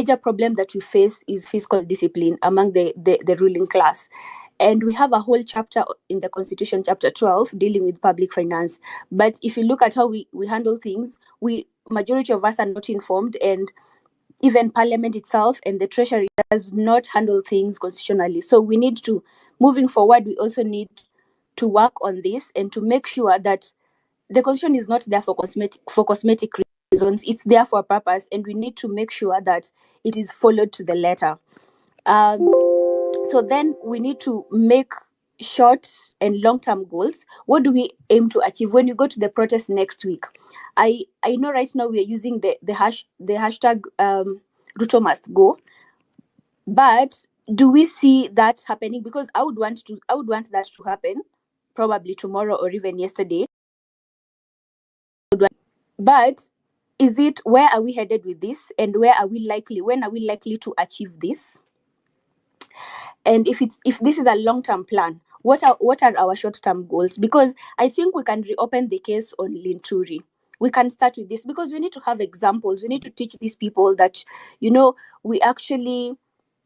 major problem that we face is fiscal discipline among the ruling class. And we have a whole chapter in the Constitution, chapter 12, dealing with public finance. But if you look at how we handle things, majority of us are not informed, and even Parliament itself and the Treasury does not handle things constitutionally. So we need to, moving forward, we also need to work on this and to make sure that the Constitution is not there for cosmetic reasons. It's there for a purpose, and we need to make sure that it is followed to the letter. So then we need to make short and long-term goals. What do we aim to achieve when you go to the protest next week? I know right now we are using the hashtag Ruto must go, but do we see that happening? Because I would want that to happen probably tomorrow or even yesterday. But is it, where are we headed with this, and when are we likely to achieve this? And if this is a long-term plan, what are our short-term goals? Because I think we can reopen the case on Linturi. We can start with this because we need to have examples. We need to teach these people that, we actually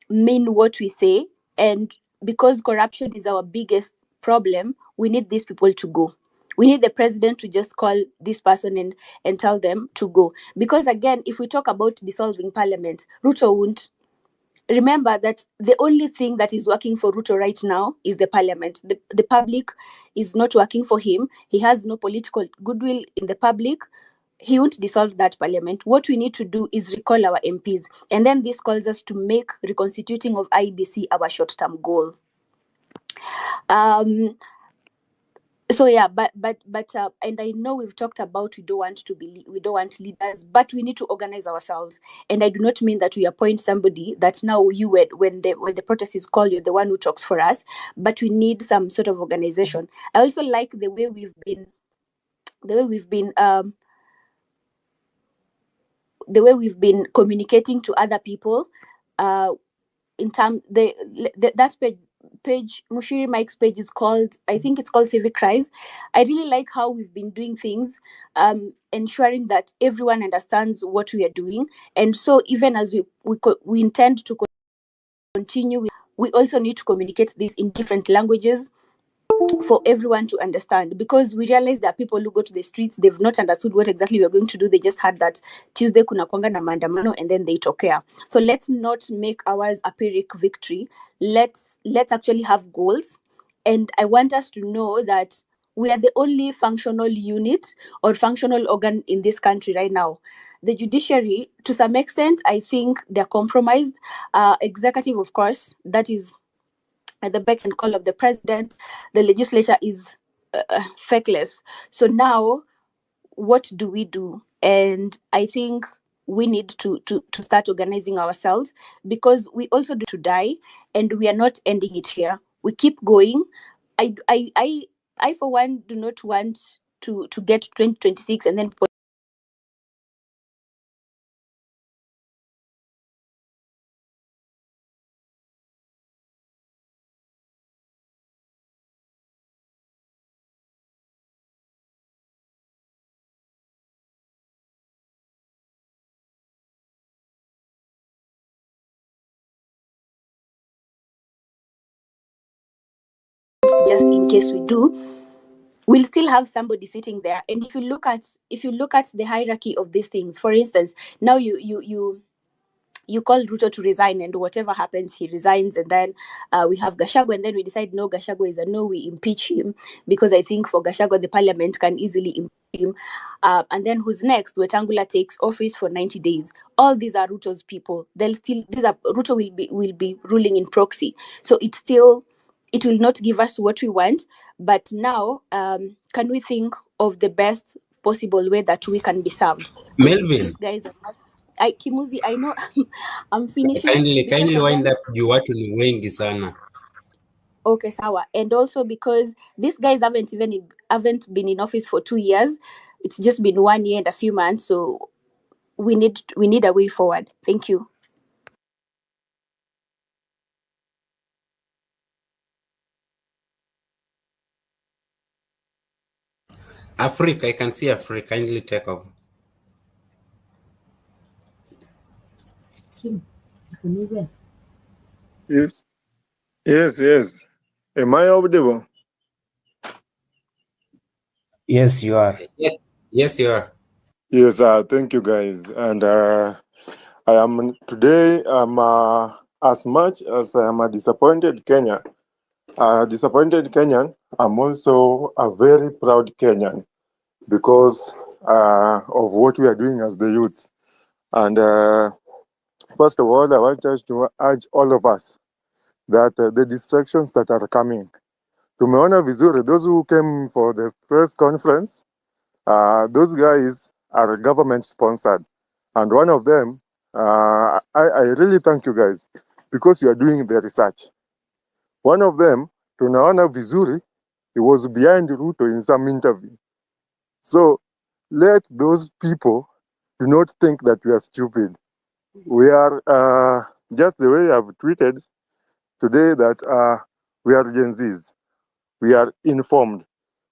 mean what we say. And because corruption is our biggest problem, we need these people to go. We need the president to just call this person and tell them to go. Because again, if we talk about dissolving parliament, Ruto won't. Remember that the only thing that is working for Ruto right now is the parliament. The public is not working for him. He has no political goodwill in the public. He won't dissolve that parliament. What we need to do is recall our MPs. And then this calls us to make reconstituting of IBC our short-term goal. So yeah, but and I know we've talked about we don't want leaders, but we need to organize ourselves. And I do not mean that we appoint somebody that now when the protest is called, you're the one who talks for us, but we need some sort of organization. I also like the way we've been communicating to other people. In terms that page Mushiri Mike's page is called, I think it's called Civic Rise. I really like how we've been doing things, ensuring that everyone understands what we are doing. And so even as we intend to continue, we also need to communicate this in different languages for everyone to understand, because we realize that people who go to the streets, they've not understood what exactly we're going to do. They just had that Tuesday kuna kwanga na maandamano and then they tokea. So let's not make ours a Pyrrhic victory. Let's actually have goals. And I want us to know that we are the only functional unit or functional organ in this country right now. The judiciary, to some extent, I think they're compromised. Executive, of course, that is at the beck and call of the president. The legislature is fakeless. So now, what do we do? And I think we need to start organizing ourselves, because we also do to die, and we are not ending it here. We keep going. I for one do not want to get to 2026 and then just in case we do, we'll still have somebody sitting there. And if you look at the hierarchy of these things, for instance, now you call Ruto to resign, and whatever happens, he resigns, and then we have Gachagua, and then we decide no, Gachagua is a no, we impeach him, because I think for Gachagua the parliament can easily impeach him. And then who's next? Wetangula takes office for 90 days. All these are Ruto's people. Ruto will be ruling in proxy. So it will not give us what we want. But now, can we think of the best possible way that we can be served? Melvin, these guys are not. Kimuzi, I know I'm finishing. Kindly wind up, juu watu ni wengi sana. Okay, sawa. And also because these guys haven't been in office for 2 years. It's just been 1 year and a few months. So we need a way forward. Thank you. Africa, I can see Africa. Kindly take over. Yes, yes. Am I audible? Yes, you are. Yes, you are. Yes, thank you guys. And I am today, as much as I am a disappointed Kenyan, I'm also a very proud Kenyan because of what we are doing as the youth. And first of all, I want us to urge all of us that the distractions that are coming, tumeona vizuri, those who came for the press conference, those guys are government sponsored. And one of them, I really thank you guys because you are doing the research. One of them, tunaona vizuri, he was behind Ruto in some interview. So let those people do not think that we are stupid. We are just the way I've tweeted today that we are Gen Zs. We are informed.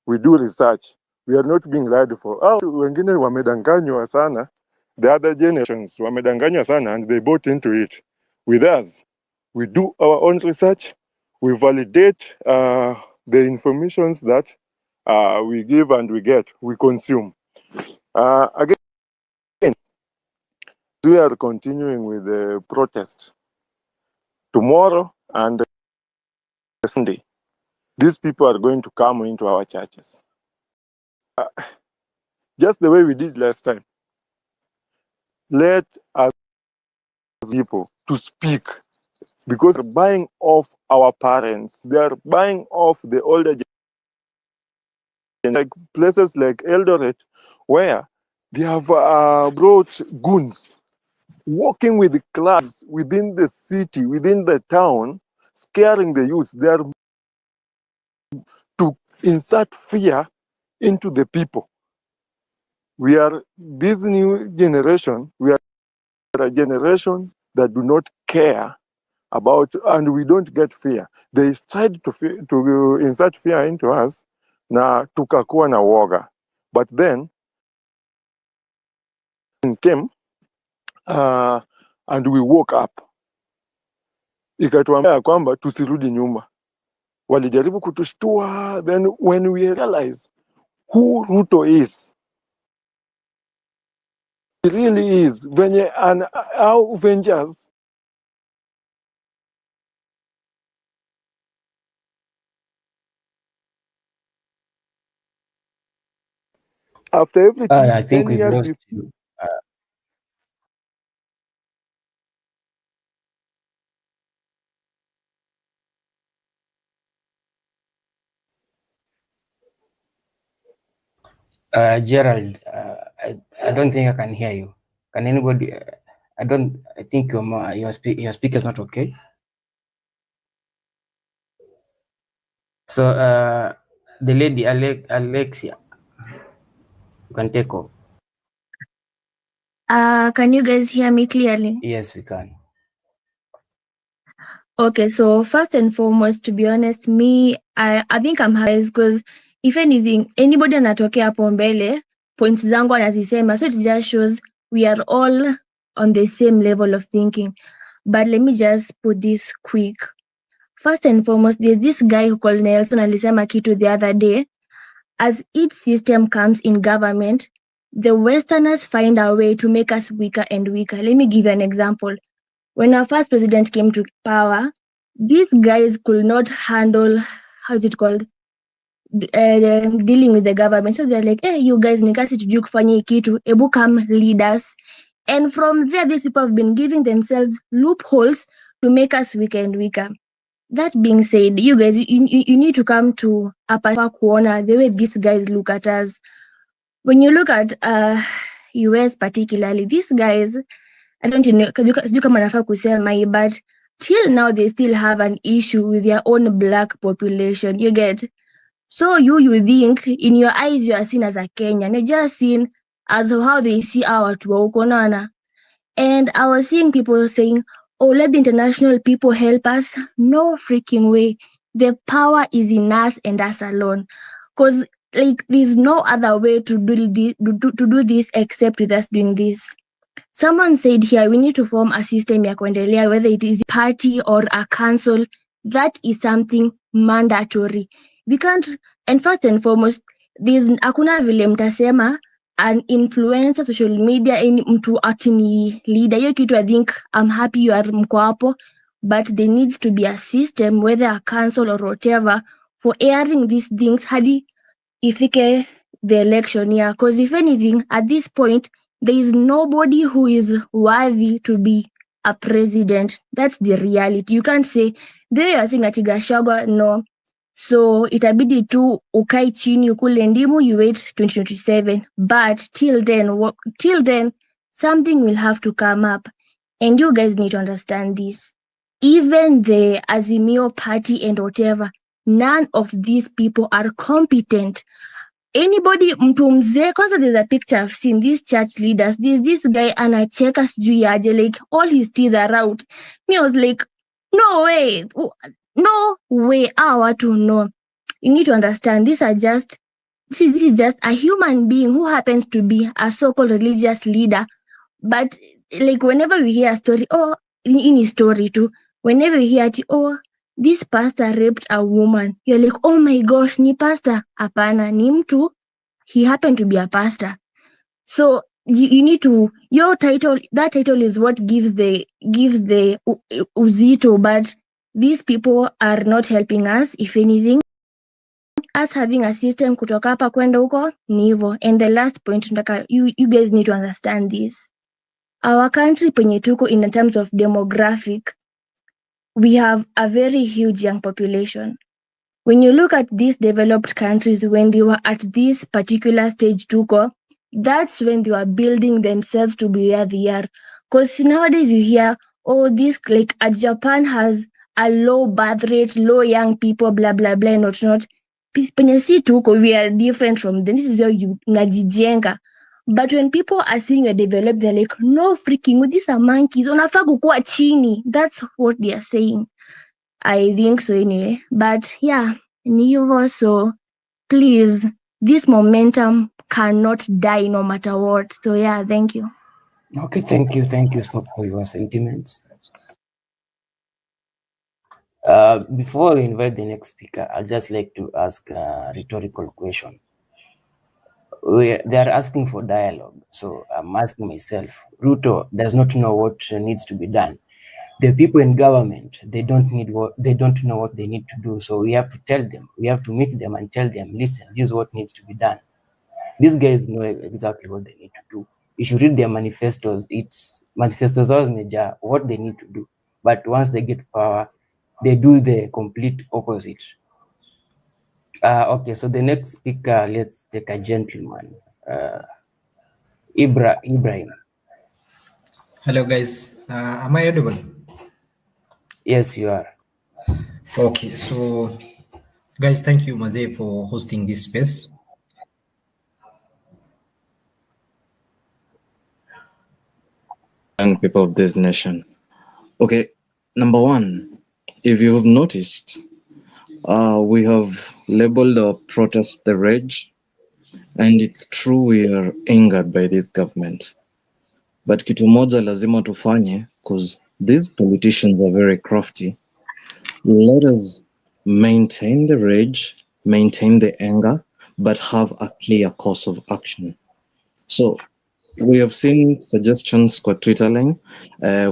We do research. We are not being lied for. Wengine wamedanganywa sana. The other generations wamedanganywa sana and they bought into it. With us, we do our own research. We validate the informations that we give and we get, we consume. Again, we are continuing with the protest tomorrow and Sunday. These people are going to come into our churches. Just the way we did last time. Let us people to speak because they're buying off our parents. They are buying off the older generation, like places like Eldoret, where they have brought goons walking with clubs within the city, within the town, scaring the youth. They are to insert fear into the people. We are this new generation. We are a generation that do not care about, and we don't get fear. They tried to insert fear into us, na tukakuwa na woga. But then came and we woke up, ikatuambia kwamba tusirudi nyuma. Walijaribu kutushtua. Then when we realize who Ruto is, he really is, venye and how Avengers after everything, I think 10 we've years lost before. you. Gerald, I don't think I can hear you. Can anybody? I think your speaker is not okay. So the lady Alexia, you can take off. Can you guys hear me clearly? Yes, we can. Okay, so first and foremost, to be honest, I think I'm happy because if anything, anybody anatokea hapo mbele, points zangu anazisema, so it just shows we are all on the same level of thinking. But let me just put this quick. First and foremost, there's this guy who called Nelson alisema kitu the other day. As each system comes in government, the Westerners find a way to make us weaker and weaker. Let me give you an example. When our first president came to power, these guys could not handle, how is it called, dealing with the government. So they're like, hey, you guys, nikasi tujui kufanya hii kitu, ebu come lead us. And from there, these people have been giving themselves loopholes to make us weaker and weaker. That being said, you guys, you need to come to a corner the way these guys look at us. When you look at US particularly, these guys, I don't know, sijui kama nafaa kusema hii, but till now they still have an issue with their own black population. You get? So you think in your eyes you are seen as a Kenyan. You're just seen as how they see our watu wa huko, unaona? And I was seeing people saying, oh, let the international people help us. No freaking way. The power is in us and us alone. Because like there's no other way to do this except with us doing this. Someone said here we need to form a system ya kuendelea, whether it is a party or a council. That is something mandatory. We can't, and first and foremost, there's hakuna vile mtasema an influencer social media any mtu ati ni leader. Hiyo kitu I think I'm happy you are mko hapo, but there needs to be a system, whether a council or whatever, for airing these things hadi ifike the election year. Because if anything, at this point, there is nobody who is worthy to be a president. That's the reality. You can't say they are saying ati Gachagua, no. So itabidi tu ukai chini ukule ndimu, you wait 2027. But till then, something will have to come up. And you guys need to understand this. Even the Azimio party and whatever, none of these people are competent. Anybody mtu mzee, kwanza there's a picture I've seen, these church leaders, this guy anacheka sijui aje, like all his teeth are out. Me, I was like, no way, watu no. You need to understand, this is just a human being who happens to be a so-called religious leader. But like whenever we hear a story, in his story too, whenever we hear this pastor raped a woman, you're like, oh my gosh, ni pastor? Hapana, ni mtu. He happened to be a pastor. So you need to, your title, that title is what gives the uzito, but these people are not helping us. If anything, us having a system kutoka hapa kwenda huko ni hivyo. And the last point, you guys need to understand this. Our country penye tuko in terms of demographic, we have a very huge young population. When you look at these developed countries, when they were at this particular stage tuko, that's when they were building themselves to be where they are. Because nowadays you hear, this like Japan has a low birth rate, low young people, blah, blah, blah, not. Penye si tuko, we are different from them. This is where you najijenga. But when people are seeing you develop, they're like, no freaking, these are monkeys. Unafaa kukua chini. That's what they are saying. I think so anyway. But yeah, Nivo, so please, this momentum cannot die no matter what. So yeah, thank you. Okay, thank you for your sentiments. Before we invite the next speaker, I'd just like to ask a rhetorical question. They are asking for dialogue, so I'm asking myself, Ruto does not know what needs to be done. The people in government, they don't know what they need to do. So we have to tell them, we have to meet them and tell them, listen, this is what needs to be done. These guys know exactly what they need to do. You should read their manifestos. It's manifestos major what they need to do. But once they get power, they do the complete opposite. Okay, so the next speaker, let's take a gentleman. Ibrahim. Hello guys, am I audible? Yes, you are. Okay, so guys, thank you Maze for hosting this space. Young people of this nation. Okay, number one, if you have noticed, we have labeled our protest the rage, and it's true we are angered by this government. But kitu moja lazima tufanye, because these politicians are very crafty. Let us maintain the rage, maintain the anger, but have a clear course of action. So we have seen suggestions kwa Twitter line.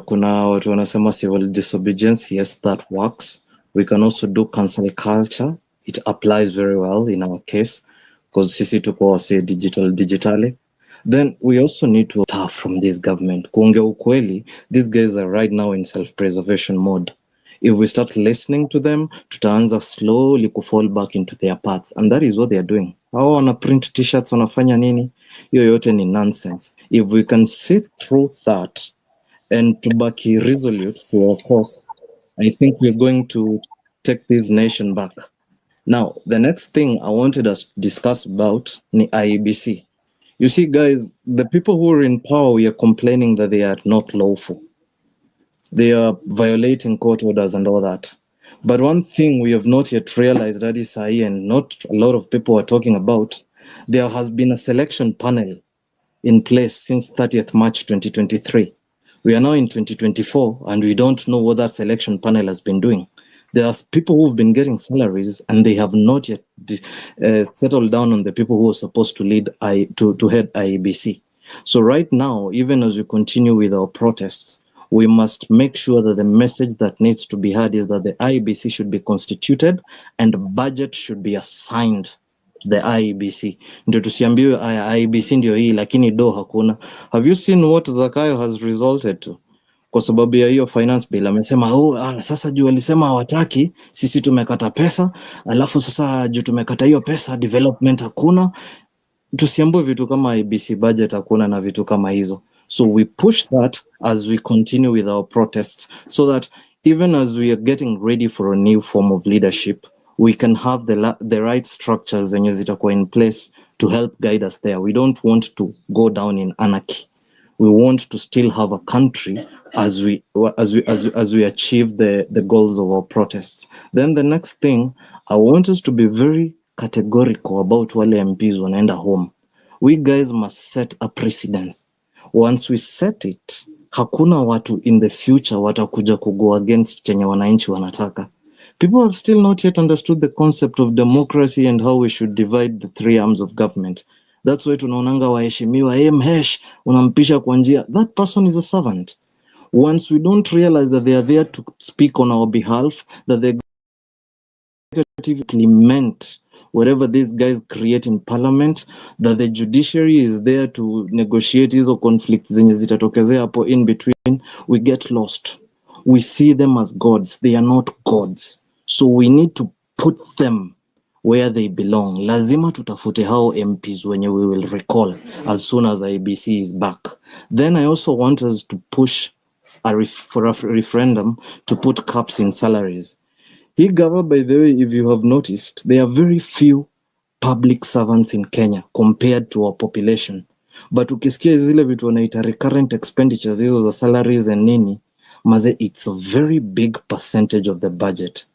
Kuna watu wanasema civil disobedience. Yes, that works. We can also do cancel culture. It applies very well in our case because sisi tuko wase digitally. Then we also need to start from this government. Kuongea ukweli, these guys are right now in self-preservation mode. If we start listening to them, tutaanza slowly to fall back into their paths, and that is what they are doing. Hao wana print t-shirts, wanafanya nini? Hiyo yote ni nonsense. If we can sit through that and to be resolute to our course, I think we're going to take this nation back. Now, the next thing I wanted us to discuss about ni IEBC. You see, guys, the people who are in power, we are complaining that they are not lawful. They are violating court orders and all that. But one thing we have not yet realized, that is and not a lot of people are talking about, there has been a selection panel in place since 30th March 2023. We are now in 2024 and we don't know what that selection panel has been doing. There are people who've been getting salaries and they have not yet settled down on the people who are supposed to lead to head IEBC. So right now, even as we continue with our protests, we must make sure that the message that needs to be heard is that the IEBC should be constituted and budget should be assigned to the IEBC. Ndio tusiambiwe IEBC ndio hii lakini do hakuna. Have you seen what Zakayo has resulted to? Kwa sababu ya hiyo finance bill amesema sasa juu alisema hawataki, sisi tumekata pesa, alafu sasa juu tumekata hiyo pesa development hakuna. Tusiambue vitu kama IBC budget hakuna na vitu kama hizo. So we push that as we continue with our protests so that even as we are getting ready for a new form of leadership, we can have the right structures zenye zitakuwa in place to help guide us there. We don't want to go down in anarchy. We want to still have a country as we achieve the goals of our protests. Then the next thing, I want us to be very categorical about wale MPs wanaenda home. We guys must set a precedence. Once we set it, hakuna watu in the future watakuja kugo against chenye wananchi wanataka. People have still not yet understood the concept of democracy and how we should divide the three arms of government. That's why tunaonanga waheshimiwa, mhesh, unampisha kwa njia. That person is a servant. Once we don't realize that they are there to speak on our behalf, that the executive implement whatever these guys create in parliament, that the judiciary is there to negotiate hizo conflicts zenye zitatokezea hapo in between, we get lost. We see them as gods. They are not gods. So we need to put them where they belong. Lazima tutafute hao MPs wenye we will recall as soon as IBC is back. Then I also want us to push for a referendum to put caps in salaries. Gava, by the way, if you have noticed, there are very few public servants in Kenya compared to our population. But ukisikia zile vitu wanaita recurrent expenditures, hizo za salaries and nini, maze, it's a very big percentage of the budget.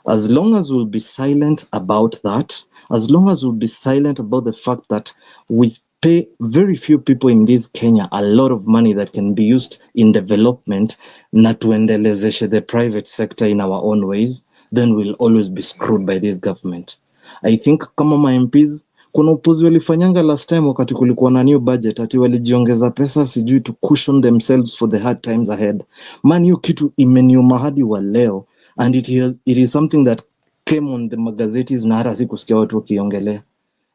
As long as we'll be silent about that, as long as we'll be silent about the fact that we pay very few people in this Kenya a lot of money that can be used in development, na tuendelezeshe the private sector in our own ways, then we'll always be screwed by this government. I think kama ma MPs, kuna upuzi walifanyanga last time wakati kulikuwa na new budget, ati walijiongeza pesa sijui to cushion themselves for the hard times ahead. Man, hiyo kitu imeniuma hadi wa leo, and it is something that came on the magazetes na hata sikusikia watu wakiongelea.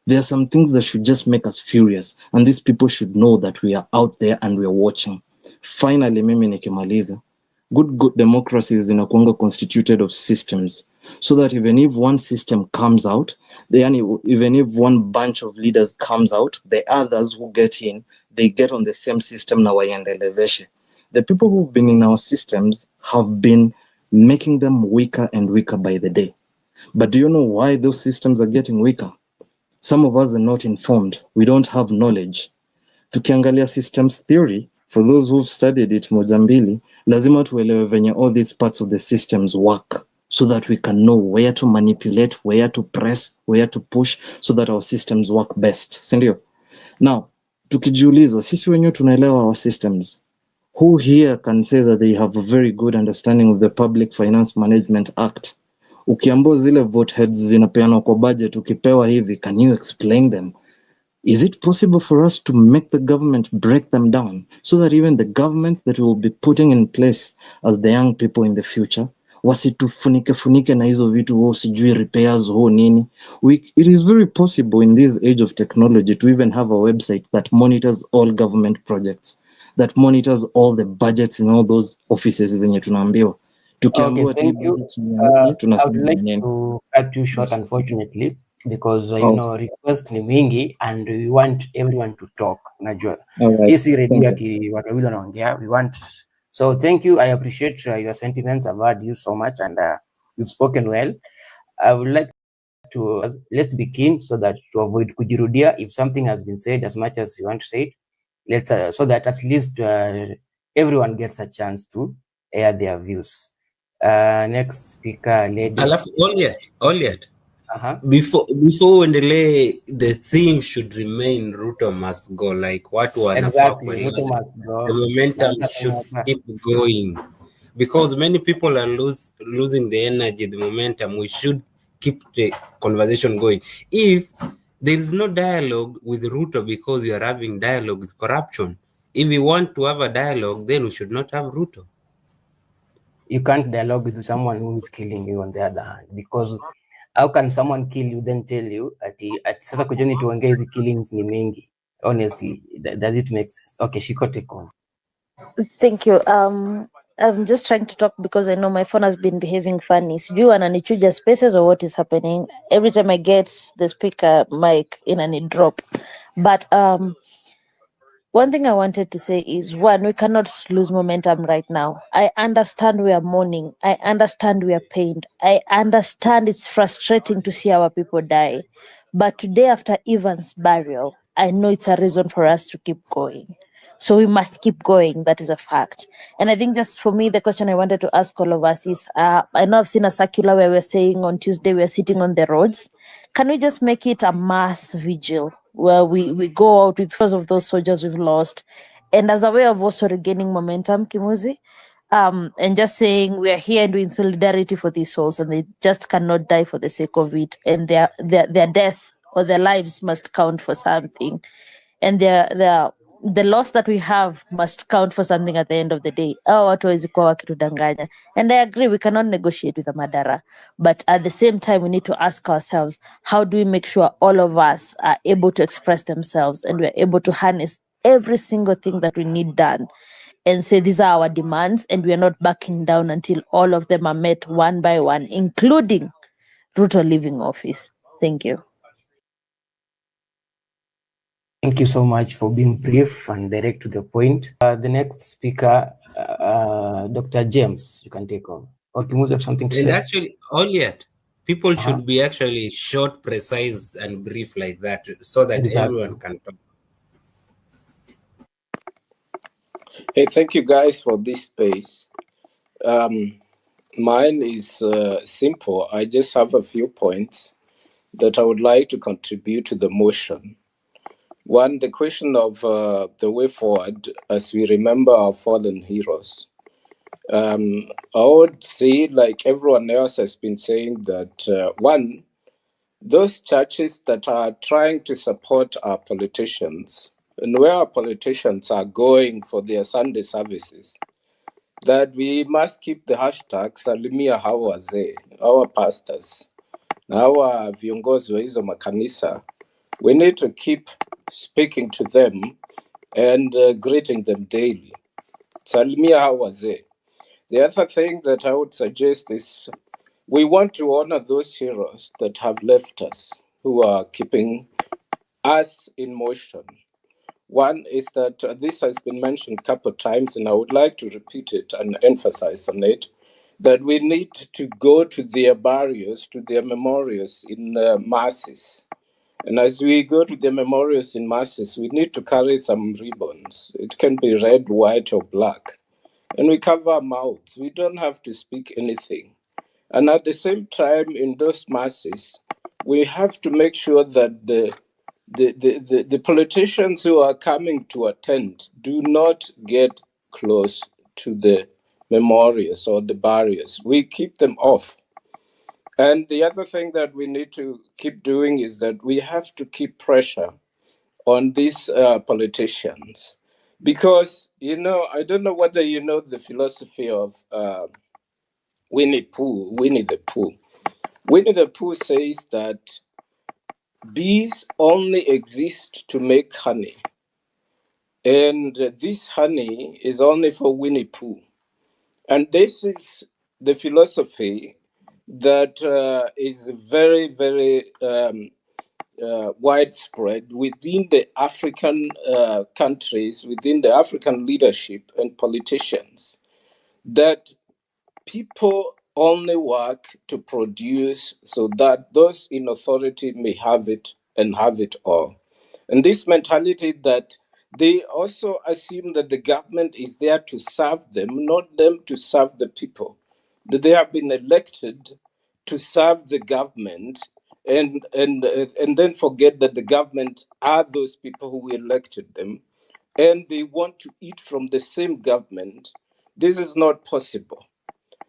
There are some things that should just make us furious, and these people should know that we are out there and we are watching. Finally, mimi nikimaliza, good democracies inakuanga constituted of systems, so that even if one system comes out, even if one bunch of leaders comes out, the others who get in, they get on the same system na waiendelezeshe. The people who've been in our systems have been making them weaker and weaker by the day. But do you know why those systems are getting weaker? Some of us are not informed. We don't have knowledge. Tukiangalia systems theory, for those who've studied it moja mbili, lazima tuelewe venye all these parts of the systems work, so that we can know where to manipulate, where to press, where to push, so that our systems work best. Sindio? Now, tukijiuliza, sisi wenyewe tunaelewa our systems. Who here can say that they have a very good understanding of the Public Finance Management Act? Ukiambo zile vote heads zinapeanwa kwa budget, ukipewa hivi, can you explain them? Is it possible for us to make the government break them down, so that even the governments that we will be putting in place as the young people in the future, wasitufunike na hizo vitu sijui repairs nini? It is very possible in this age of technology to even have a website that monitors all government projects, that monitors all the budgets in all those offices zenye tunaambiwa. Okay, thank you. I would like to cut you short, unfortunately, because request ni mingi and we want everyone to talk. Najua hii radio ati watu wawili wanaongea, we want. So thank you. I appreciate your sentiments. I've heard you so much and you've spoken well. I would like to let's be keen so that to avoid kujirudia. If something has been said as much as you want to say it, let's so that at least everyone gets a chance to air their views. Next speaker, lady. Alafu all yet. before uendelee, the theme should remain Ruto must go, like watu wanafaa Exactly. Ruto kuelewa must go. the momentum should keep going, because many people are losing the energy, the momentum. We should keep the conversation going. If there is no dialogue with Ruto because we are having dialogue with corruption, if we want to have a dialogue, then we should not have Ruto. You can't dialogue with someone who is killing you on the other hand, because how can someone kill you then tell you ati sasa kujeni tuongee hizi killings ni mingi? Honestly, does it make sense? Okay, Shiko, take over. Thank you. I'm just trying to talk because I know my phone has been behaving funny. Sijui wananichuja spaces or what is happening. Every time I get the speaker mic in and it drop. But one thing I wanted to say is, one, we cannot lose momentum right now. I understand we are mourning. I understand we are pained. I understand it's frustrating to see our people die. But today, after Ivan's burial, I know it's a reason for us to keep going. So we must keep going. That is a fact. And I think just for me, the question I wanted to ask all of us is, I know I've seen a circular where we're saying on Tuesday we're sitting on the roads. Can we just make it a mass vigil where we go out with because of those soldiers we've lost, and as a way of also regaining momentum, Kimuzi, and just saying we are here and we're in solidarity for these souls, and they just cannot die for the sake of it, and their death or their lives must count for something, and the loss that we have must count for something at the end of the day. Hao watu hawezi kuwa wakitudanganya. And I agree, we cannot negotiate with a madara. But at the same time, we need to ask ourselves, how do we make sure all of us are able to express themselves and we're able to harness every single thing that we need done and say these are our demands, and we're not backing down until all of them are met one by one, including Ruto leaving office. Thank you. Thank you so much for being brief and direct to the point. The next speaker, Dr. James, you can take over. Or Kimuzi have something to And say? actually, all yet, people should be actually short, precise, and brief like that, so that everyone can talk. Hey, thank you guys for this space. Mine is simple. I just have a few points that I would like to contribute to the motion. One, the question of the way forward as we remember our fallen heroes. I would say, like everyone else has been saying, that one, those churches that are trying to support our politicians and where our politicians are going for their Sunday services, that we must keep the hashtag Salimia Hawa Wazee, our pastors, our viongozi wa hizo makanisa. We need to keep speaking to them and greeting them daily. Salimia Hawa Wazee. The other thing that I would suggest is we want to honor those heroes that have left us, who are keeping us in motion. One is that this has been mentioned a couple of times, and I would like to repeat it and emphasize on it, that we need to go to their barriers, to their memorials in masses. And as we go to the memorials in masses, we need to carry some ribbons. It can be red, white, or black. And we cover our mouths. We don't have to speak anything. And at the same time, in those masses, we have to make sure that the politicians who are coming to attend do not get close to the memorials or the barriers. We keep them off. And the other thing that we need to keep doing is that we have to keep pressure on these politicians. Because, I don't know whether you know the philosophy of Winnie the Pooh. Winnie the Pooh says that bees only exist to make honey. And this honey is only for Winnie Pooh. And this is the philosophy that is very, very widespread within the African countries, within the African leadership and politicians, that people only work to produce so that those in authority may have it and have it all. And this mentality that they also assume that the government is there to serve them, not them to serve the people. That they have been elected to serve the government and then forget that the government are those people who elected them, and they want to eat from the same government. This is not possible.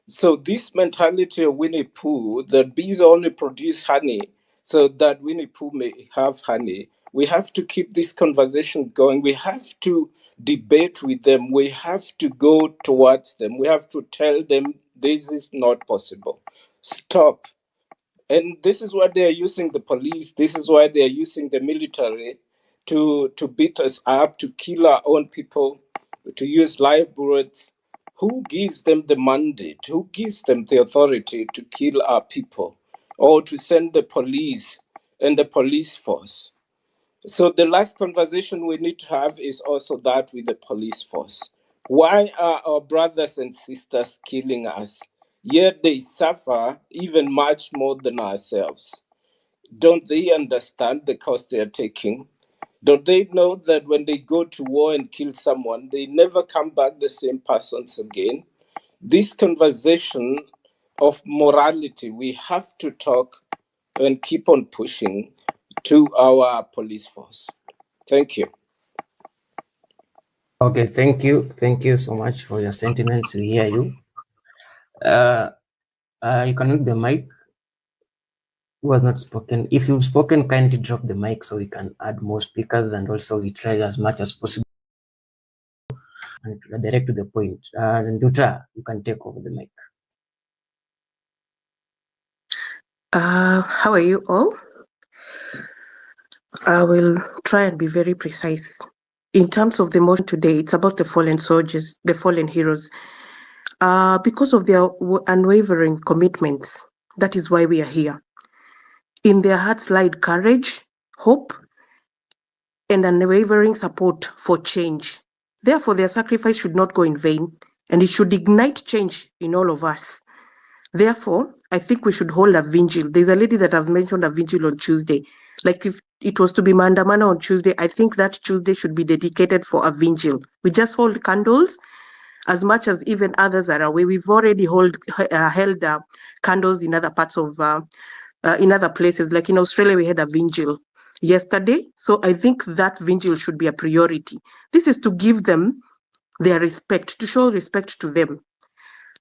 So this mentality of Winnie Pooh, that bees only produce honey so that Winnie Pooh may have honey, we have to keep this conversation going. We have to debate with them. We have to go towards them. We have to tell them this is not possible. Stop. And this is why they are using the police. This is why they are using the military to beat us up, to kill our own people, to use live bullets. Who gives them the mandate? Who gives them the authority to kill our people or to send the police and the police force? So the last conversation we need to have is also that with the police force. Why are our brothers and sisters killing us? Yet they suffer even much more than ourselves. Don't they understand the cost they are taking? Don't they know that when they go to war and kill someone, they never come back the same persons again? This conversation of morality, we have to talk and keep on pushing to our police force. Thank you. Okay, thank you. Thank you so much for your sentiments. We hear you. You can mute the mic. Who has not spoken? If you've spoken, kindly drop the mic so we can add more speakers, and also we try as much as possible and direct to the point. Nduta, you can take over the mic. How are you all? I will try and be very precise. In terms of the motion today, it's about the fallen soldiers, the fallen heroes. Because of their unwavering commitments, that is why we are here. In their hearts lied courage, hope, and unwavering support for change. Therefore, their sacrifice should not go in vain, and it should ignite change in all of us. Therefore, I think we should hold a vigil. There's a lady that has mentioned a vigil on Tuesday. Like if it was to be Maandamano on Tuesday, I think that Tuesday should be dedicated for a vigil. We just hold candles as much as even others are away. We've already held candles in other parts of, in other places. Like in Australia, we had a vigil yesterday. So I think that vigil should be a priority. This is to give them their respect, to show respect to them.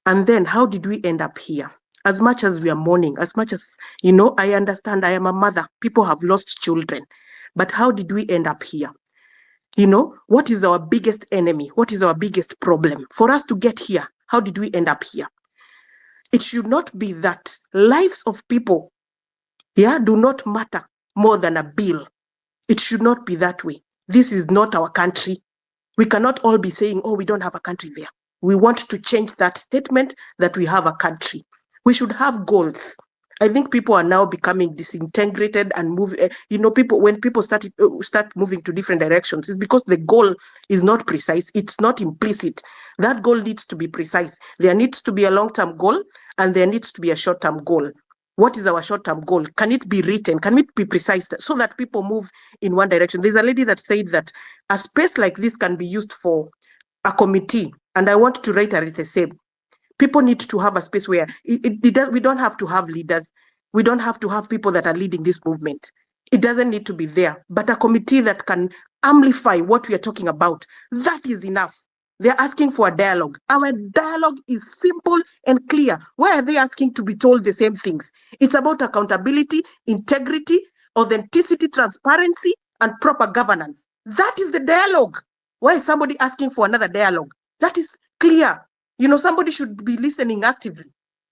And then how did we end up here? As much as we are mourning, as much as, I understand I am a mother, people have lost children, but how did we end up here? What is our biggest enemy? What is our biggest problem? For us to get here, how did we end up here? It should not be that lives of people, do not matter more than a bill. It should not be that way. This is not our country. We cannot all be saying, oh, we don't have a country there. We want to change that statement that we have a country. We should have goals. I think people are now becoming disintegrated and move. When people start moving to different directions, it's because the goal is not precise. It's not implicit. That goal needs to be precise. There needs to be a long-term goal and there needs to be a short-term goal. What is our short-term goal? Can it be written? Can it be precise so that people move in one direction? There's a lady that said that a space like this can be used for a committee, and I want to reiterate the same. People need to have a space where we don't have to have leaders. We don't have to have people that are leading this movement. It doesn't need to be there, but a committee that can amplify what we are talking about. That is enough. They're asking for a dialogue. Our dialogue is simple and clear. Why are they asking to be told the same things? It's about accountability, integrity, authenticity, transparency, and proper governance. That is the dialogue. Why is somebody asking for another dialogue? That is clear. Somebody should be listening actively.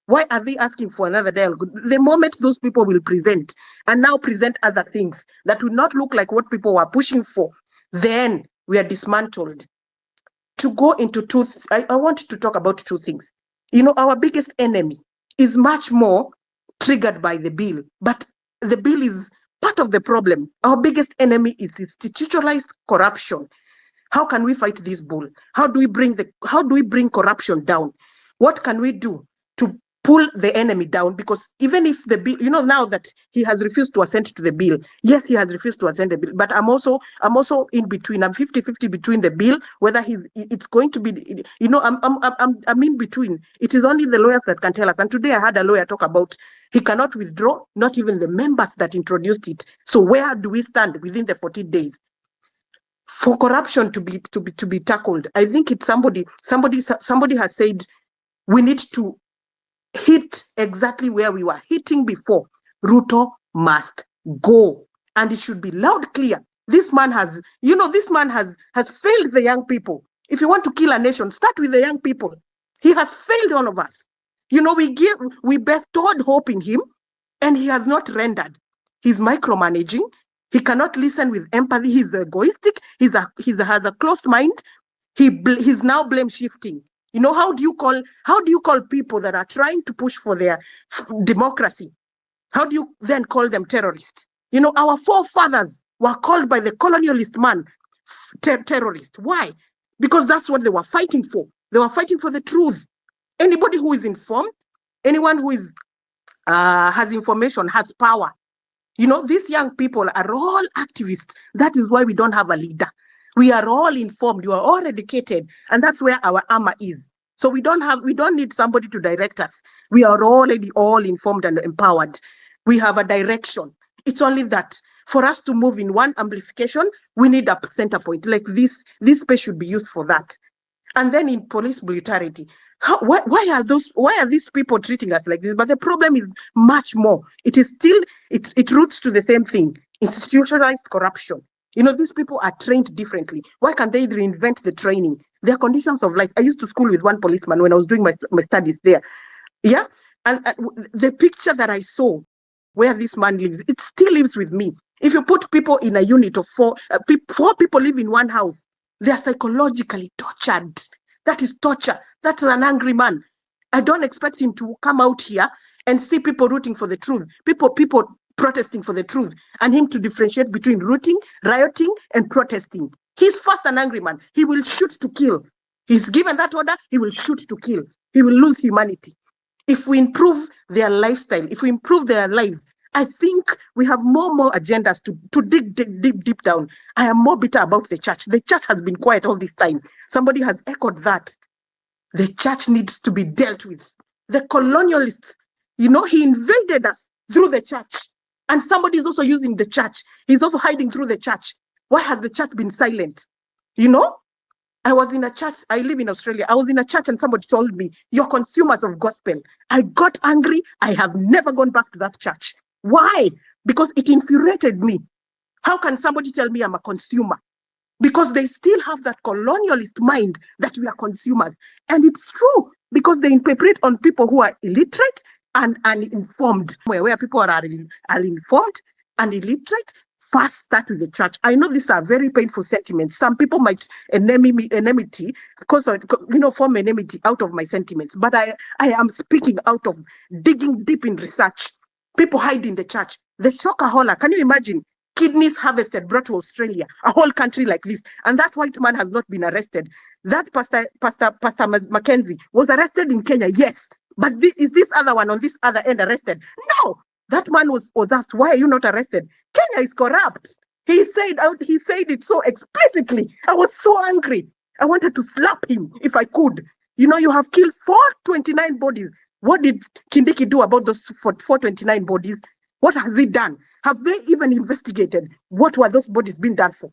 Why are they asking for another dialogue? The moment those people will present and now present other things that will not look like what people were pushing for, then we are dismantled. To go into I want to talk about two things. Our biggest enemy is much more triggered by the bill, but the bill is part of the problem. Our biggest enemy is institutionalized corruption. How can we fight this bull? How do we bring corruption down? What can we do to pull the enemy down, because even if the bill, now that he has refused to assent to the bill, yes, he has refused to assent the bill, but I'm also in between. I'm 50-50 between the bill, whether it's going to be, I'm in between. It is only the lawyers that can tell us. And today I had a lawyer talk about he cannot withdraw, not even the members that introduced it. So where do we stand within the 40 days? For corruption to be tackled, I think it's somebody has said we need to hit exactly where we were hitting before. Ruto must go, and it should be loud, clear. This man has failed the young people. If you want to kill a nation, start with the young people. He has failed all of us. We bestowed hope in him, and he has not rendered. He's micromanaging. He cannot listen with empathy. He's egoistic. He has a closed mind. He's now blame shifting. How do you call people that are trying to push for their democracy? How do you then call them terrorists? Our forefathers were called by the colonialist man terrorists. Why? Because that's what they were fighting for. They were fighting for the truth. Anybody who is informed, anyone who is has information, has power. These young people are all activists. That is why we don't have a leader. We are all informed. You are all educated, and that's where our armor is. So we don't need somebody to direct us. We are already all informed and empowered. We have a direction. It's only that for us to move in one amplification, we need a center point. Like this space should be used for that. And then in police brutality, why are these people treating us like this? But the problem is much more. It is still, it roots to the same thing: institutionalized corruption. These people are trained differently. Why can't they reinvent the training? Their conditions of life. I used to school with one policeman when I was doing my studies there. Yeah, and the picture that I saw where this man lives, it still lives with me. If you put people in a unit of four people live in one house, they are psychologically tortured. That is torture. That's an angry man. I don't expect him to come out here and see people rooting for the truth, people protesting for the truth, and him to differentiate between rioting, and protesting. He's first an angry man. He will shoot to kill. He's given that order, he will shoot to kill. He will lose humanity. If we improve their lifestyle, if we improve their lives, I think we have more agendas to dig deep down. I am more bitter about the church. The church has been quiet all this time. Somebody has echoed that. The church needs to be dealt with. The colonialists, he invaded us through the church. And somebody is also using the church. He's also hiding through the church. Why has the church been silent? I was in a church. I live in Australia. I was in a church and somebody told me, "You're consumers of gospel." I got angry. I have never gone back to that church. Why? Because it infuriated me. How can somebody tell me I'm a consumer? Because they still have that colonialist mind that we are consumers. And it's true, because they interpret on people who are illiterate and uninformed. Where people are informed and illiterate, first start with the church. I know these are very painful sentiments. Some people might enmity because form enmity out of my sentiments. But I am speaking out of digging deep in research. People hide in the church. The shokahola. Can you imagine? Kidneys harvested, brought to Australia, a whole country like this, and that white man has not been arrested. That Pastor Mackenzie was arrested in Kenya, yes, but is this other one on this other end arrested? No, that man was asked, "Why are you not arrested?" Kenya is corrupt. He said it so explicitly. I was so angry. I wanted to slap him if I could. You have killed 429 bodies. What did Kindiki do about those 429 bodies? What has he done? Have they even investigated what were those bodies being done for?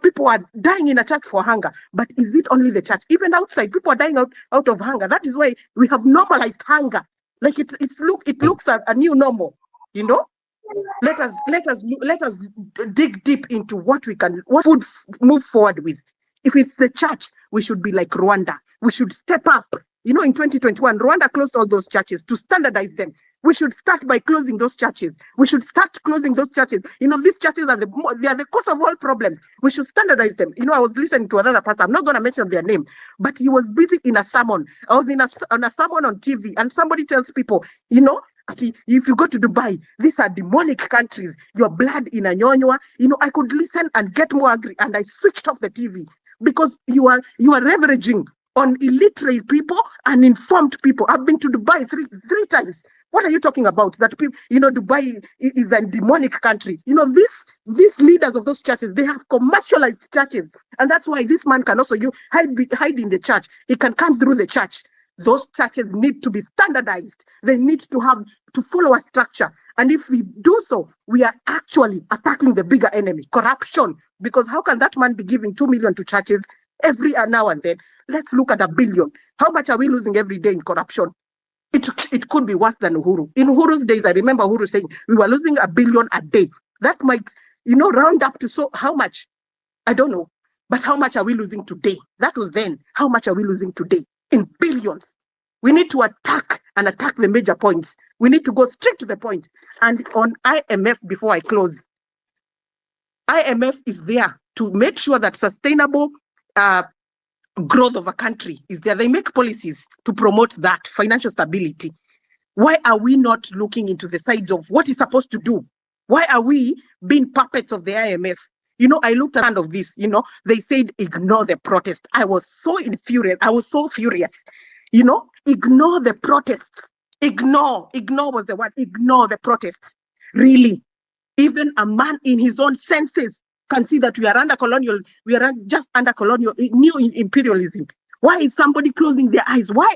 People are dying in a church for hunger, but is it only the church? Even outside, people are dying out of hunger. That is why we have normalized hunger. Like it looks a new normal. Let us dig deep into what would move forward with. If it's the church, we should be like Rwanda. We should step up. In 2021, Rwanda closed all those churches to standardize them. We should start by closing those churches. We should start closing those churches. These churches are the cause of all problems. We should standardize them. I was listening to another pastor. I'm not going to mention their name, but he was busy in a sermon. I was on a sermon on TV, and somebody tells people, if you go to Dubai, these are demonic countries. Your blood in a nyonywa. I could listen and get more angry, and I switched off the TV because you are leveraging on illiterate people and informed people. I've been to Dubai three times. What are you talking about? That people, Dubai is a demonic country. These leaders of those churches, they have commercialized churches, and that's why this man can also hide in the church. He can come through the church. Those churches need to be standardized. They need to follow a structure. And if we do so, we are actually attacking the bigger enemy, corruption. Because how can that man be giving 2 million to churches every now and then? Let's look at 1 billion. How much are we losing every day in corruption? It could be worse than Uhuru. In Uhuru's days, I remember Uhuru saying we were losing 1 billion a day. That might, round up to so how much? I don't know. But how much are we losing today? That was then. How much are we losing today? In billions. We need to attack the major points. We need to go straight to the point. And on IMF, before I close, IMF is there to make sure that sustainable growth of a country is there. They make policies to promote that financial stability. Why are we not looking into the sides of what it's supposed to do? Why are we being puppets of the IMF? I looked at the end of this, they said ignore the protest. I was so infuriated. I was so furious. Ignore the protests. Ignore was the word. Ignore the protests. Really, even a man in his own senses can see that we are just under colonial, new imperialism. Why is somebody closing their eyes? Why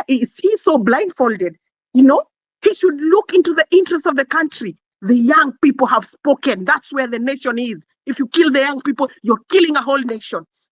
is he so blindfolded? He should look into the interests of the country. The young people have spoken. That's where the nation is. If you kill the young people, you're killing a whole nation.